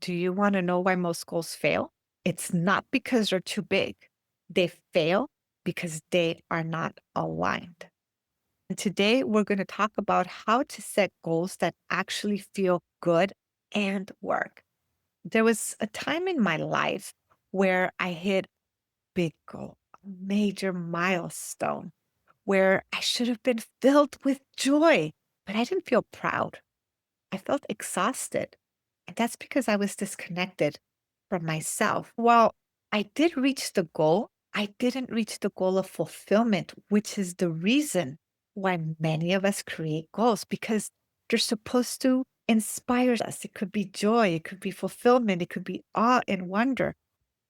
Do you want to know why most goals fail? It's not because they're too big. They fail because they are not aligned. And today we're going to talk about how to set goals that actually feel good and work. There was a time in my life where I hit big goal, a major milestone where I should have been filled with joy, but I didn't feel proud. I felt exhausted. And that's because I was disconnected from myself. While I did reach the goal, I didn't reach the goal of fulfillment, which is the reason why many of us create goals because they're supposed to inspire us. It could be joy, it could be fulfillment, it could be awe and wonder.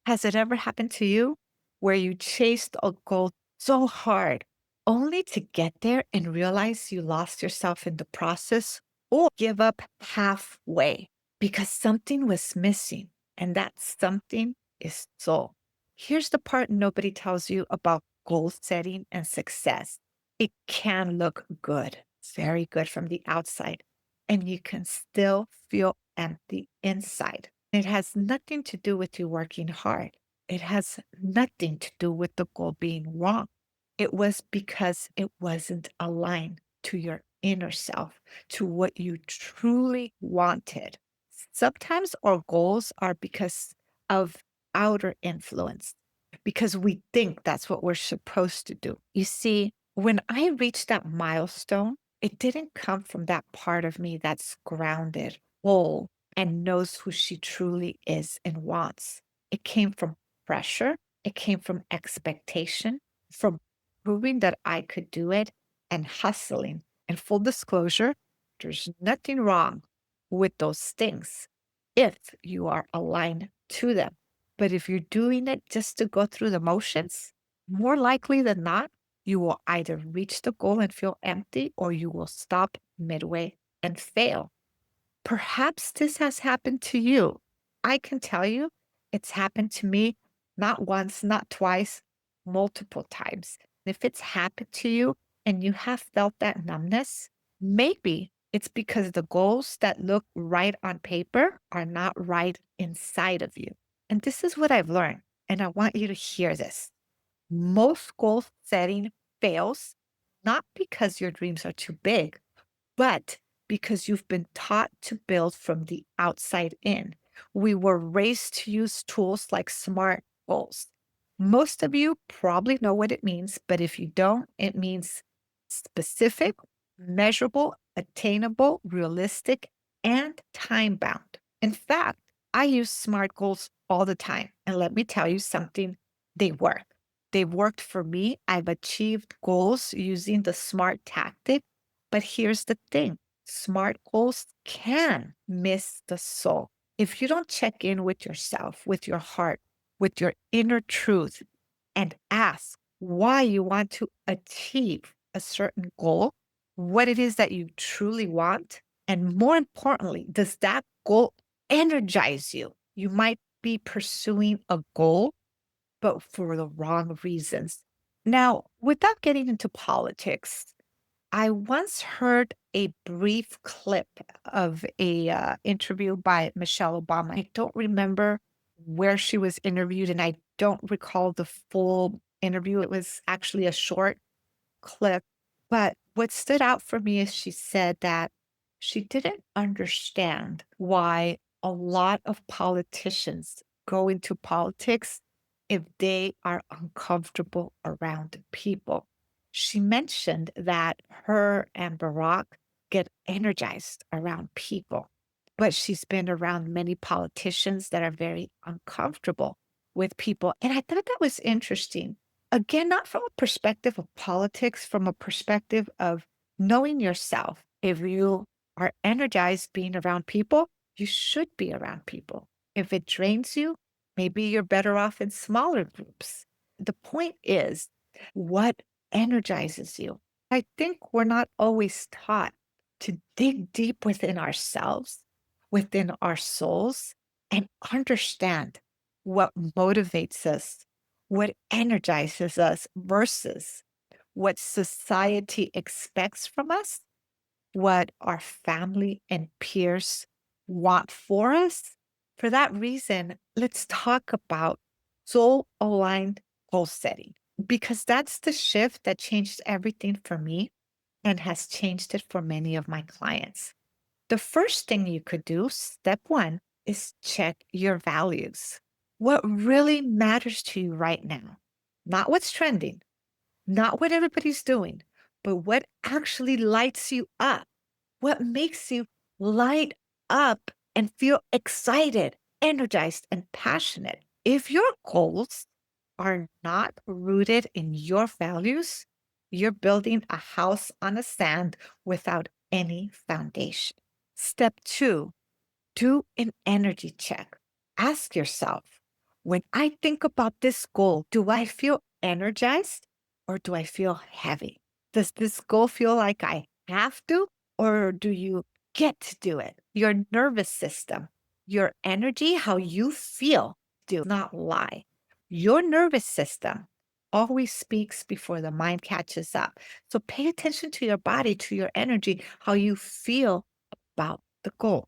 Has it ever happened to you where you chased a goal so hard only to get there and realize you lost yourself in the process or give up halfway because something was missing? And that something is soul. Here's the part nobody tells you about goal setting and success. It can look good, very good from the outside, and you can still feel empty inside. It has nothing to do with you working hard. It has nothing to do with the goal being wrong. It was because it wasn't aligned to your inner self, to what you truly wanted. Sometimes our goals are because of outer influence, because we think that's what we're supposed to do. You see, when I reached that milestone, it didn't come from that part of me that's grounded, whole, and knows who she truly is and wants. It came from pressure, it came from expectation, from proving that I could do it and hustling. And full disclosure, there's nothing wrong with those things if you are aligned to them. But if you're doing it just to go through the motions, more likely than not, you will either reach the goal and feel empty or you will stop midway and fail. Perhaps this has happened to you. I can tell you it's happened to me not once, not twice, multiple times. If it's happened to you and you have felt that numbness, maybe it's because the goals that look right on paper are not right inside of you. And this is what I've learned, and I want you to hear this. Most goal setting fails not because your dreams are too big, but because you've been taught to build from the outside in. We were raised to use tools like SMART goals. Most of you probably know what it means, but if you don't, it means specific, measurable, attainable, realistic, and time bound. In fact, I use SMART goals all the time. And let me tell you something, they work. They've worked for me. I've achieved goals using the SMART tactic. But here's the thing, smart goals can miss the soul. If you don't check in with yourself, with your heart, with your inner truth, and ask why you want to achieve a certain goal, what it is that you truly want, and more importantly, does that goal energize you? You might be pursuing a goal, but for the wrong reasons. Now, without getting into politics, I once heard a brief clip of a interview by Michelle Obama. I don't remember where she was interviewed, and I don't recall the full interview. It was actually a short clip. But what stood out for me is she said that she didn't understand why a lot of politicians go into politics if they are uncomfortable around people. She mentioned that her and Barack get energized around people, but she's been around many politicians that are very uncomfortable with people. And I thought that was interesting. Again, not from a perspective of politics, from a perspective of knowing yourself. If you are energized being around people, you should be around people. If it drains you, maybe you're better off in smaller groups. The point is, what energizes you? I think we're not always taught to dig deep within ourselves, within our souls, and understand what motivates us, what energizes us versus what society expects from us, what our family and peers want for us For that reason, let's talk about soul aligned goal setting because that's the shift that changed everything for me and has changed it for many of my clients. The first thing you could do, step one, is check your values. What really matters to you right now? Not what's trending, not what everybody's doing, but what actually lights you up. What makes you light up and feel excited, energized, and passionate? If your goals are not rooted in your values, you're building a house on a sand without any foundation. Step two, do an energy check. Ask yourself, when I think about this goal, do I feel energized or do I feel heavy? Does this goal feel like I have to or do you get to do it? Your nervous system, your energy, how you feel, do not lie. Your nervous system always speaks before the mind catches up. So pay attention to your body, to your energy, how you feel about the goal.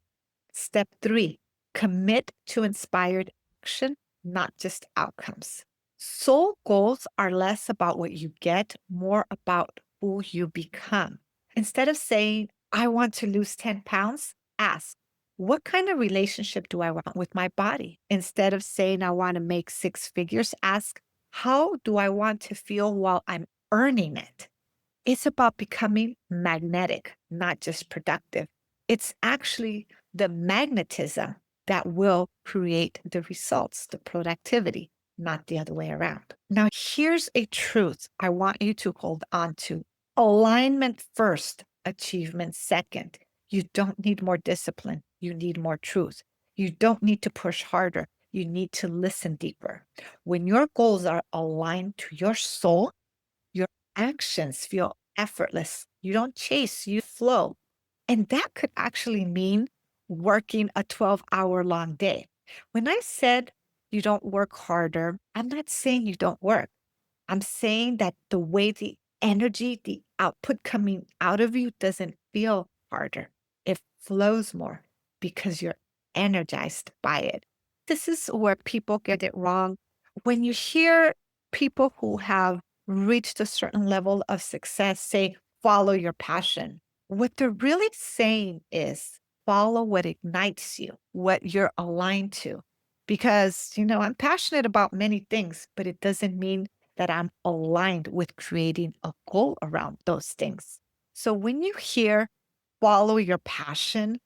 Step three, commit to inspired action, not just outcomes. Soul goals are less about what you get, more about who you become. Instead of saying, I want to lose 10 pounds, ask, what kind of relationship do I want with my body? Instead of saying, I want to make six figures, ask, how do I want to feel while I'm earning it? It's about becoming magnetic, not just productive. It's actually the magnetism that will create the results, the productivity, not the other way around. Now, here's a truth I want you to hold on to: alignment first, achievement second. You don't need more discipline, you need more truth. You don't need to push harder, you need to listen deeper. When your goals are aligned to your soul, your actions feel effortless. You don't chase, you flow. And that could actually mean working a 12-hour long day. When I said you don't work harder, I'm not saying you don't work. I'm saying that the way the energy, the output coming out of you doesn't feel harder. It flows more because you're energized by it. This is where people get it wrong. When you hear people who have reached a certain level of success say, follow your passion, what they're really saying is follow what ignites you, what you're aligned to. Because, I'm passionate about many things, but it doesn't mean that I'm aligned with creating a goal around those things. So when you hear follow your passion,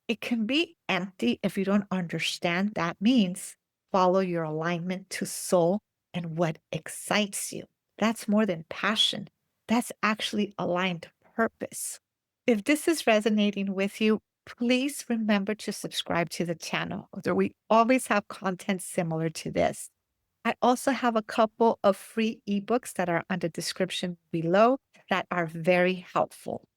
it can be empty if you don't understand that means follow your alignment to soul and what excites you. That's more than passion. That's actually aligned purpose. If this is resonating with you, please remember to subscribe to the channel. We always have content similar to this. I also have a couple of free ebooks that are on the description below that are very helpful.